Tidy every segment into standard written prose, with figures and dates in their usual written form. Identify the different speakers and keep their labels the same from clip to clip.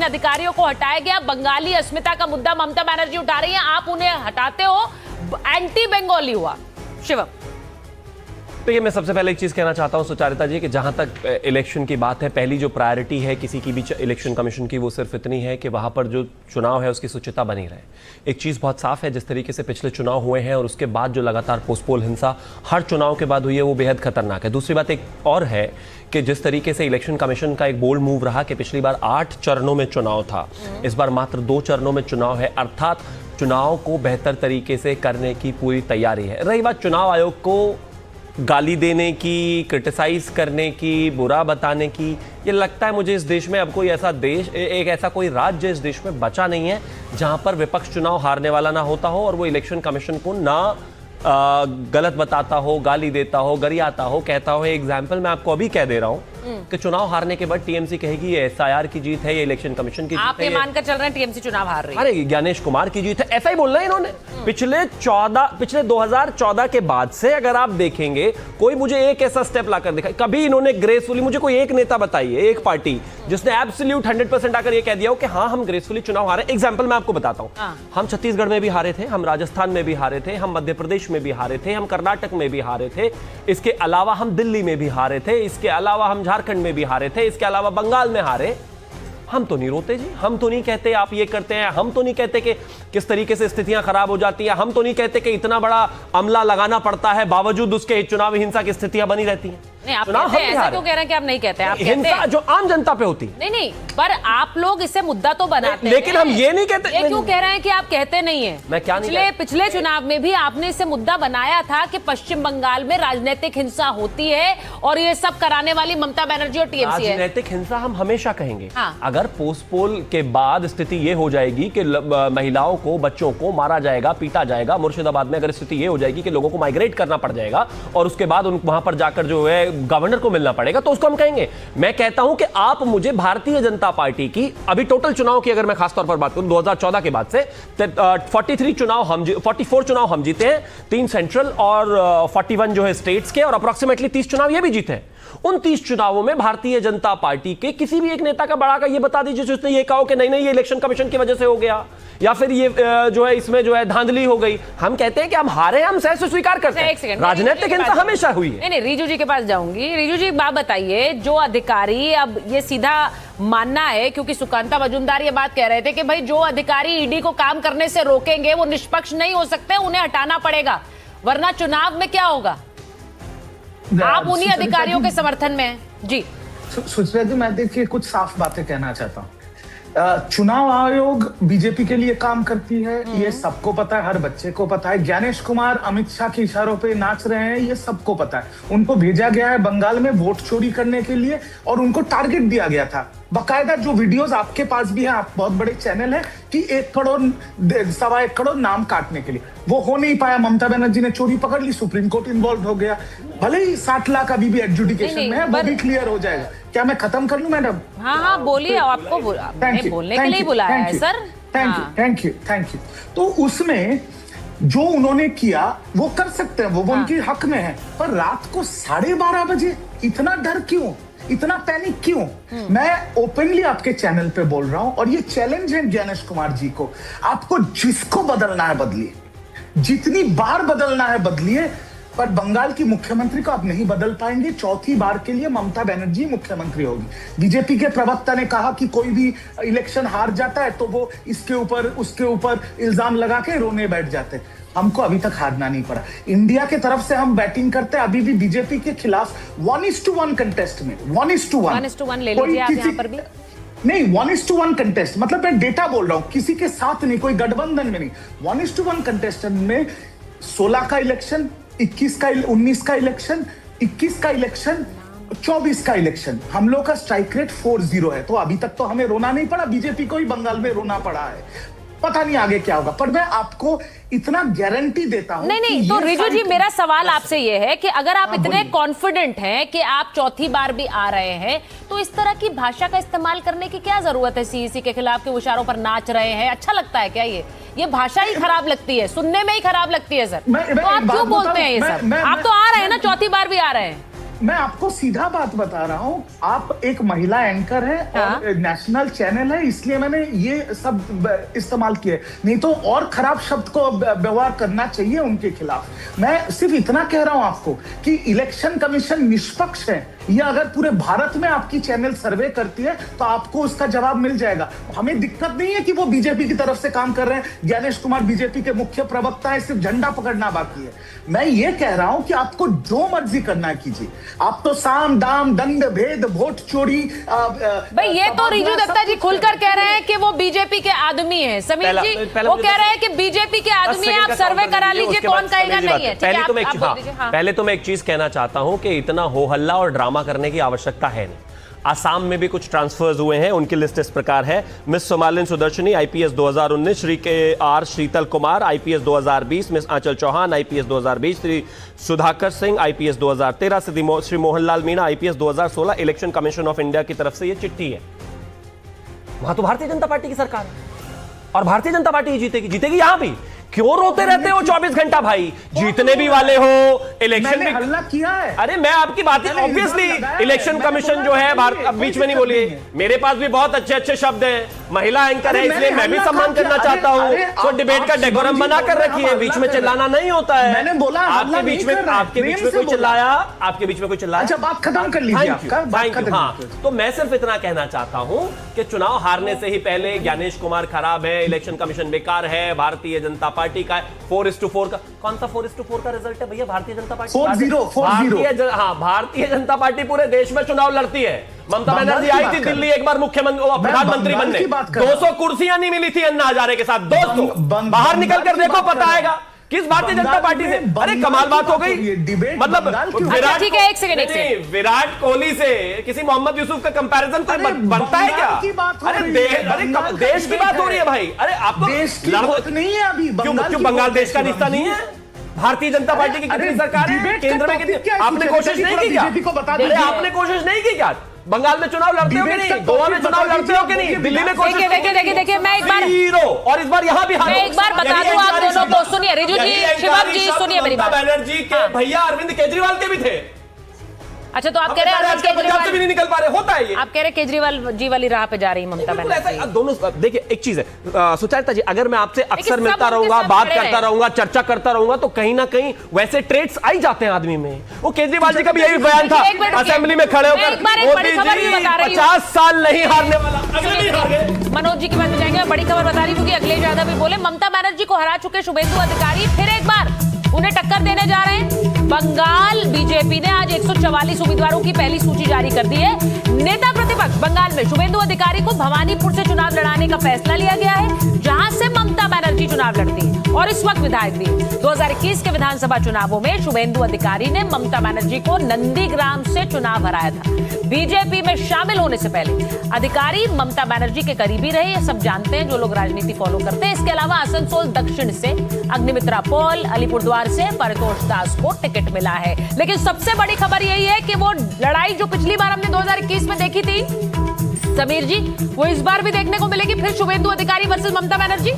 Speaker 1: अधिकारियों को हटाया गया। बंगाली अस्मिता का मुद्दा ममता बनर्जी उठा रही हैं, आप उन्हें हटाते हो, एंटी बंगाली हुआ। शिवम,
Speaker 2: तो ये मैं सबसे पहले एक चीज़ कहना चाहता हूं सुचारिता जी कि जहां तक इलेक्शन की बात है, पहली जो प्रायोरिटी है किसी की भी इलेक्शन कमीशन की, वो सिर्फ इतनी है कि वहां पर जो चुनाव है उसकी शुचिता बनी रहे। एक चीज़ बहुत साफ है, जिस तरीके से पिछले चुनाव हुए हैं और उसके बाद जो लगातार पोस्टपोल हिंसा हर चुनाव के बाद हुई है, वो बेहद खतरनाक है। दूसरी बात एक और है कि जिस तरीके से इलेक्शन कमीशन का एक बोल्ड मूव रहा कि पिछली बार 8 चरणों में चुनाव था, इस बार मात्र 2 चरणों में चुनाव है, अर्थात चुनाव को बेहतर तरीके से करने की पूरी तैयारी है। रही बात चुनाव आयोग को गाली देने की, क्रिटिसाइज करने की, बुरा बताने की, ये लगता है मुझे इस देश में अब कोई ऐसा देश, एक ऐसा कोई राज्य इस देश में बचा नहीं है जहां पर विपक्ष चुनाव हारने वाला ना होता हो और वो इलेक्शन कमीशन को ना गलत बताता हो, गाली देता हो, गरियाता हो, कहता हो। एग्जाम्पल मैं आपको अभी कह दे रहा हूं कि चुनाव हारने के बाद टीएमसी कहेगी ये एसआईआर की जीत है, ये इलेक्शन कमीशन की जीत है।
Speaker 1: आप ये मानकर चल रहे हैं टीएमसी चुनाव हार रही है?
Speaker 2: अरे ज्ञानेश कुमार की जीत है, ऐसा ही बोलना है इन्होंने। पिछले 2014 के बाद से अगर आप देखेंगे, कोई मुझे एक ऐसा स्टेप लाकर दिखाए, कभी इन्होंने ग्रेसफुली, मुझे कोई एक नेता बताइए, एक पार्टी जिसने एब्सोल्यूट 100% आकर ये कह दिया हो कि हाँ हम ग्रेसफुली चुनाव हारे। एग्जाम्पल मैं आपको बताता हूं, हम छत्तीसगढ़ में भी हारे थे, हम राजस्थान में भी हारे थे, हम मध्य प्रदेश में भी हारे थे, हम कर्नाटक में भी हारे थे, इसके अलावा हम दिल्ली में भी हारे थे, इसके अलावा हम झारखंड में भी हारे थे, इसके अलावा बंगाल में हारे। हम तो नहीं रोते जी, हम तो नहीं कहते आप ये करते हैं, हम तो नहीं कहते कि किस तरीके से स्थितियां खराब हो जाती है, हम तो नहीं कहते कि इतना बड़ा अमला लगाना पड़ता है, बावजूद उसके चुनावी हिंसा की स्थितियां बनी रहती हैं।
Speaker 1: नहीं, आप कहते हैं, ऐसा क्यों कह रहे हैं कि आप नहीं कहते हैं? आप कहते
Speaker 2: हिंसा
Speaker 1: हैं
Speaker 2: जो आम जनता पे होती है।
Speaker 1: नहीं, पर आप लोग इसे मुद्दा तो बनाते हैं,
Speaker 2: लेकिन हम ये नहीं कहते।
Speaker 1: ये क्यों कह रहे हैं कि आप कहते नहीं है?
Speaker 2: मैं क्या नहीं
Speaker 1: पिछले चुनाव में भी आपने इसे मुद्दा बनाया था कि पश्चिम बंगाल में राजनीतिक हिंसा होती है और ये सब कराने वाली ममता बनर्जी और टीएमसी है।
Speaker 2: राजनीतिक हिंसा हम हमेशा कहेंगे।
Speaker 1: हाँ।
Speaker 2: अगर पोस्टपोल के बाद स्थिति ये हो जाएगी कि महिलाओं को, बच्चों को मारा जाएगा, पीटा जाएगा, मुर्शिदाबाद में अगर स्थिति ये हो जाएगी कि लोगों को माइग्रेट करना पड़ जाएगा और उसके बाद वहां पर जाकर जो है गवर्नर को मिलना पड़ेगा, तो उसको हम कहेंगे। मैं कहता हूं कि आप मुझे भारतीय जनता पार्टी की अभी टोटल चुनाव की अगर मैं खासतौर पर बात करूं 2014 के बाद से 44 चुनाव हम जीते हैं, 3 सेंट्रल और 41 जो है स्टेट्स के, और अप्रोक्सीमेटली 30 चुनाव ये भी जीते हैं। उन 30 चुनावों में भारतीय जनता पार्टी के किसी भी एक नेता का बड़ा का ये बता दीजिए जिसने ये कहा कि नहीं ये इलेक्शन कमीशन की वजह से हो गया, या फिर ये जो है इसमें जो है धांधली हो गई। हम कहते हैं कि हम हारे, हम सहर्ष स्वीकार करते हैं। राजनीतिक हिंसा हमेशा हुई है।
Speaker 1: नहीं, रिजू जी के पास जाऊंगी। रिजू जी, बात बताइए, जो अधिकारी, अब ये सीधा मानना है, क्योंकि सुकांता मजूमदार ये बात कह रहे थे कि भाई जो अधिकारी ईडी को काम करने से रोकेंगे वो निष्पक्ष नहीं हो सकते, उन्हें हटाना पड़ेगा, वरना चुनाव में क्या होगा? आप उन्हीं अधिकारियों के समर्थन में हैं जी।
Speaker 3: सुचरिता जी, मैं देखिए कुछ साफ बातें कहना चाहता हूँ। चुनाव आयोग बीजेपी के लिए काम करती है, ये सबको पता है, हर बच्चे को पता है। ज्ञानेश कुमार अमित शाह के इशारों पे नाच रहे हैं, ये सबको पता है। उनको भेजा गया है बंगाल में वोट चोरी करने के लिए और उनको टारगेट दिया गया था। बाकायदा जो वीडियोस आपके पास भी हैं, आप बहुत बड़े चैनल है, कि 1 करोड़ 1.25 करोड़ नाम काटने के लिए, वो हो नहीं पाया। ममता बनर्जी ने चोरी पकड़ ली, सुप्रीम कोर्ट इन्वॉल्व हो गया। भले ही 60 लाख अभी भी एडजुडिकेशन में है, वो भी क्लियर हो जाएगा। क्या मैं खत्म कर लूं मैडम?
Speaker 1: हाँ, बोलिए। आपको बोलने के लिए बुलाया है सर।
Speaker 3: Thank you. तो उसमें जो उन्होंने किया वो कर सकते हैं, वो उनके हक में है, पर रात को 12:30 बजे इतना डर क्यों, इतना पैनिक क्यों? मैं ओपनली आपके चैनल पे बोल रहा हूं और ये चैलेंज है ज्ञानेश कुमार जी को, आपको जिसको बदलना है बदलिए, जितनी बार बदलना है बदलिए, पर बंगाल की मुख्यमंत्री को आप नहीं बदल पाएंगे। 4थी बार के लिए ममता बनर्जी मुख्यमंत्री होगी। बीजेपी के प्रवक्ता ने कहा कि कोई भी इलेक्शन हार जाता है तो वो इसके ऊपर उसके ऊपर इल्जाम लगा के रोने बैठ जाते हैं। हमको अभी तक हारना नहीं पड़ा। इंडिया के तरफ से हम बैटिंग करते हैं, अभी भी बीजेपी के खिलाफ 1:1 कंटेस्ट में 1:1
Speaker 1: ले लीजिए आप यहाँ पर भी।
Speaker 3: नहीं, 1:1 कंटेस्ट, मतलब मैं डेटा बोल रहा हूं, किसी के साथ नहीं, कोई गठबंधन में नहीं। 1:1 कंटेस्टेंट में 16 का इलेक्शन, 19 का इलेक्शन, 21 का इलेक्शन, 24 का इलेक्शन, हम लोग का स्ट्राइक रेट 4-0 है। तो अभी तक तो हमें रोना नहीं पड़ा, बीजेपी को ही बंगाल में रोना पड़ा है। पता नहीं आगे क्या होगा, पर मैं आपको इतना गारंटी देता हूं।
Speaker 1: नहीं, तो रिजू जी, मेरा सवाल आपसे ये है कि अगर आप इतने कॉन्फिडेंट हैं कि आप 4थी बार भी आ रहे हैं, तो इस तरह की भाषा का इस्तेमाल करने की क्या जरूरत है? सीईसी के खिलाफ के इशारों पर नाच रहे हैं, अच्छा लगता है क्या? ये भाषा ही खराब लगती है, सुनने में ही खराब लगती है सर। तो आप क्यों बोलते हैं ये सब? आप तो आ रहे हैं ना, 4थी बार भी आ रहे हैं।
Speaker 3: मैं आपको सीधा बात बता रहा हूँ, आप एक महिला एंकर है और नेशनल चैनल है, इसलिए मैंने ये सब इस्तेमाल किए, नहीं तो और खराब शब्द को व्यवहार करना चाहिए उनके खिलाफ। मैं सिर्फ इतना कह रहा हूं आपको कि इलेक्शन कमीशन निष्पक्ष है, या अगर पूरे भारत में आपकी चैनल सर्वे करती है तो आपको उसका जवाब मिल जाएगा। हमें दिक्कत नहीं है कि वो बीजेपी की तरफ से काम कर रहे हैं, ज्ञानेश कुमार बीजेपी के मुख्य प्रवक्ता है, सिर्फ झंडा पकड़ना बाकी है। मैं ये कह रहा हूं कि आपको जो मर्जी करना कीजिए, आप तो साम दाम दंड भेद वोट चोरी
Speaker 1: भाई ये तो रिजू दत्ता जी खुलकर कह रहे हैं कि वो बीजेपी के आदमी हैं। समीर जी वो कह रहे हैं कि बीजेपी के आदमी हैं, आप सर्वे करा लीजिए, कौन कहेगा नहीं है।
Speaker 2: पहले तो मैं एक चीज कहना चाहता हूं कि इतना हो हल्ला और ड्रामा करने की आवश्यकता है नहीं। आसाम में भी कुछ ट्रांसफर्स हुए हैं, उनकी लिस्ट इस प्रकार है। Miss Somalin Sudarshani IPS 2019, Shri K R Sheetal Kumar IPS 2020, miss Anchal Chauhan IPS 2020, Shri Sudhakar Singh IPS 2013, Shri Mohanlal Meena IPS 2016। Election Commission of India की तरफ से यह चिट्ठी है। वहां तो भारतीय जनता पार्टी की सरकार है और भारतीय जनता पार्टी ही जीतेगी यहां भी। क्यों रोते रहते हो 24 घंटा भाई? जीतने भी वाले हो, इलेक्शन भी
Speaker 3: हल्ला किया है।
Speaker 2: अरे मैं आपकी बात है, ऑब्वियसली इलेक्शन कमीशन जो है भारत, अब बीच में नहीं बोलिए, मेरे पास भी बहुत अच्छे अच्छे शब्द हैं, महिला एंकर है इसलिए मैं भी सम्मान करना चाहता हूँ। तो डिबेट का डेकोरम बना कर रखिए, बीच में चिल्लाना नहीं होता है।
Speaker 3: मैंने बोला
Speaker 2: आपके बीच में कोई चिल्लाया, आपके बीच में कोई चिल्लाया।
Speaker 3: अच्छा बात खत्म कर लीजिए आपका।
Speaker 2: हाँ, तो मैं सिर्फ इतना कहना चाहता हूं कि चुनाव हारने से ही पहले ज्ञानेश कुमार खराब है, इलेक्शन कमीशन बेकार है, भारतीय जनता पार्टी का 4:4 का कौन सा 4:4 का रिजल्ट है भैया? भारतीय जनता पार्टी
Speaker 3: 4-0।
Speaker 2: हाँ, भारतीय जनता पार्टी पूरे देश में चुनाव लड़ती है। ममता बनर्जी आई थी दिल्ली एक बार मुख्यमंत्री प्रधानमंत्री बनने, 200 कुर्सियां नहीं मिली थी अन्ना हजारे के साथ, 200। बाहर निकल कर देखो पता आएगा किस भारतीय जनता पार्टी से। अरे कमाल बात हो गई, मतलब विराट,
Speaker 1: ठीक है, एक सेकंड,
Speaker 2: विराट कोहली से किसी मोहम्मद यूसुफ का कंपैरिजन कोई बनता है क्या? अरे देश की बात हो रही है भाई। अरे आपको
Speaker 3: देश की बात नहीं है अभी,
Speaker 2: क्यों बंगाल देश का रिश्ता नहीं है? भारतीय जनता पार्टी की कितनी सरकार है, केंद्र में कितनी, आपने कोशिश नहीं की क्या? अरे आपने कोशिश नहीं की क्या? बंगाल में चुनाव लड़ते हो कि नहीं? गोवा में चुनाव लड़ते हो कि नहीं? दिल्ली में कोशिश,
Speaker 1: देखिए मैं एक बार
Speaker 2: हीरो, और इस बार यहाँ भी हारो।
Speaker 1: मैं एक बार बता दूं आप दोनों को, सुनिए रिजू जी, शिवम जी सुनिए मेरी बात।
Speaker 2: बनर्जी के भैया अरविंद केजरीवाल के भी थे।
Speaker 1: अच्छा तो आप कह रहे हैं
Speaker 2: पंजाब से भी नहीं निकल पा रहे, होता है ये।
Speaker 1: आप कह रहे केजरीवाल जी वाली राह पे जा रही है ममता बनर्जी।
Speaker 2: दोनों देखिए, एक चीज है सुचरिता जी, अगर मैं आपसे अक्सर मिलता रहूंगा, बात करता रहूंगा, चर्चा करता रहूंगा, तो कहीं ना कहीं वैसे ट्रेड्स आई जाते हैं आदमी में। वो केजरीवाल जी का भी यही बयान था असेंबली में खड़े होकर, मोदी जी 50 साल नहीं हारने वाला, अगले नहीं हार गए।
Speaker 1: मनोज जी की बात में जाएंगे, बड़ी खबर बता रही हूँ कि अखिलेश यादव भी बोले ममता बनर्जी को हरा चुके शुभेंदु अधिकारी फिर एक बार उन्हें टक्कर देने जा रहे हैं। बंगाल बीजेपी ने आज 144 उम्मीदवारों की पहली सूची जारी कर दी है। नेता प्रतिपक्ष बंगाल में शुभेंदु अधिकारी को भवानीपुर से चुनाव लड़ाने का फैसला लिया गया है, जहां से ममता बनर्जी चुनाव लड़ती है और इस वक्त विधायक भी। 2021 के विधानसभा चुनावों में शुभेंदु अधिकारी ने ममता बनर्जी को नंदीग्राम से चुनाव हराया था। बीजेपी में शामिल होने से पहले अधिकारी ममता बनर्जी के करीबी रहे, ये सब जानते हैं जो लोग राजनीति फॉलो करते हैं। इसके अलावा आसनसोल दक्षिण से अग्निमित्रा पॉल, अलीपुरद्वार से परितोष दास को टिकट मिला है। लेकिन सबसे बड़ी खबर यही है कि वो लड़ाई जो पिछली बार हमने 2021 में देखी थी समीर जी, वो इस बार भी देखने को मिलेगी, फिर शुभेंदु अधिकारी वर्सेस ममता बनर्जी।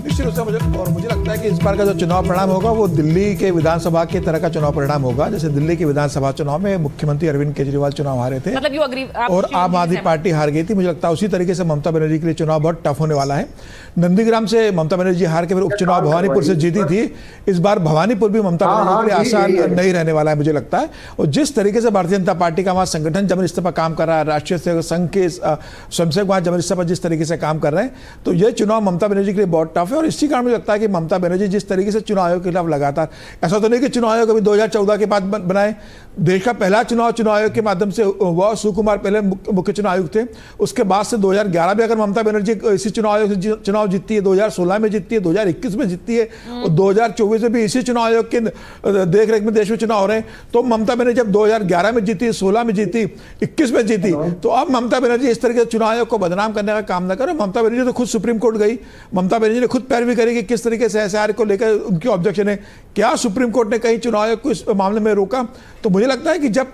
Speaker 4: निश्चित रूप से मुझे लगता है कि इस बार का जो चुनाव परिणाम होगा वो दिल्ली के विधानसभा के तरह का चुनाव परिणाम होगा। जैसे दिल्ली के विधानसभा चुनाव में मुख्यमंत्री अरविंद केजरीवाल चुनाव हारे थे,
Speaker 1: मतलब यू अग्री,
Speaker 4: और आम आदमी पार्टी हार गई थी। मुझे लगता है उसी तरीके से ममता बनर्जी के लिए चुनाव बहुत टफ होने वाला है। नंदीग्राम से ममता बनर्जी हार के फिर उपचुनाव भवानीपुर से जीती थी, इस बार भवानीपुर भी ममता बनर्जी के लिए आसान नहीं रहने वाला है मुझे लगता है। और जिस तरीके से भारतीय जनता पार्टी का वहाँ संगठन जबरदस्ती पर काम कर रहा है, राष्ट्रीय सेवक संघ के स्वयंसेवक वहाँ जबरदस्ती पर जिस तरीके से काम कर रहे हैं, तो ये चुनाव ममता बनर्जी के लिए बहुत टफ है। और इसी कारण मुझे लगता है कि ममता बनर्जी जिस तरीके से चुनाव आयोग के खिलाफ लगातार, ऐसा तो नहीं कि चुनाव आयोग अभी 2014 के बाद बनाए, देश का पहला चुनाव आयोग के माध्यम से वह सुकुमार पहले मुख्य चुनाव आयुक्त थे। उसके बाद से 2011 में अगर ममता बनर्जी इसी चुनाव आयोग से चुनाव जीतती है, 2016 में जीतती है, 2021 में जीतती है और 2024 में भी इसी चुनाव आयोग के देखरेख में देश में चुनाव हो रहे हैं। तो ममता बनर्जी जब 2011 में जीती, 16 में जीती, 21 में जीती, तो अब ममता बनर्जी इस तरीके से चुनाव आयोग को बदनाम करने का काम न करो। ममता बनर्जी तो खुद सुप्रीम कोर्ट गई, ममता बनर्जी ने खुद पैरवी करेगी किस तरीके से एसआईआर को लेकर उनकी ऑब्जेक्शन है। क्या सुप्रीम कोर्ट ने कहीं चुनाव आयोग को इस मामले में रोका? तो मुझे लगता है कि जब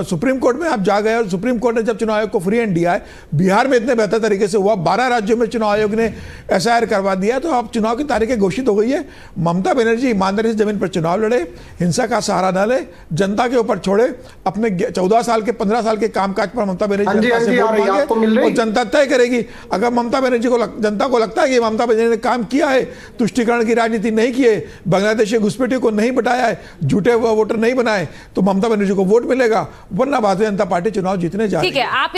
Speaker 4: सुप्रीम कोर्ट में आप जा गए और सुप्रीम कोर्ट ने जब चुनाव आयोग को फ्री हैंड दिया है, बिहार में इतने बेहतर तरीके से हुआ, 12 राज्यों में चुनाव आयोग ने एसआईआर करवा दिया, तो अब चुनाव की तारीखें घोषित हो गई है। ममता बनर्जी ईमानदारी से जमीन पर चुनाव लड़े, हिंसा का सहारा न ले, जनता के ऊपर छोड़े, अपने 14 साल के 15 साल के कामकाज पर ममता बनर्जी जनता से वोट मांगे और जनता तय करेगी। अगर ममता बनर्जी को जनता को लगता है कि ममता बनर्जी ने काम किया है, तुष्टीकरण की राजनीति नहीं की है, बांग्लादेशी घुसपैठियों को नहीं बताया है, झूठे वोटर नहीं बनाए, तो ममता बनर्जी को वोट मिलेगा, वरना भारतीय जनता पार्टी चुनाव जीतने जा रही है।
Speaker 1: ठीक है, आप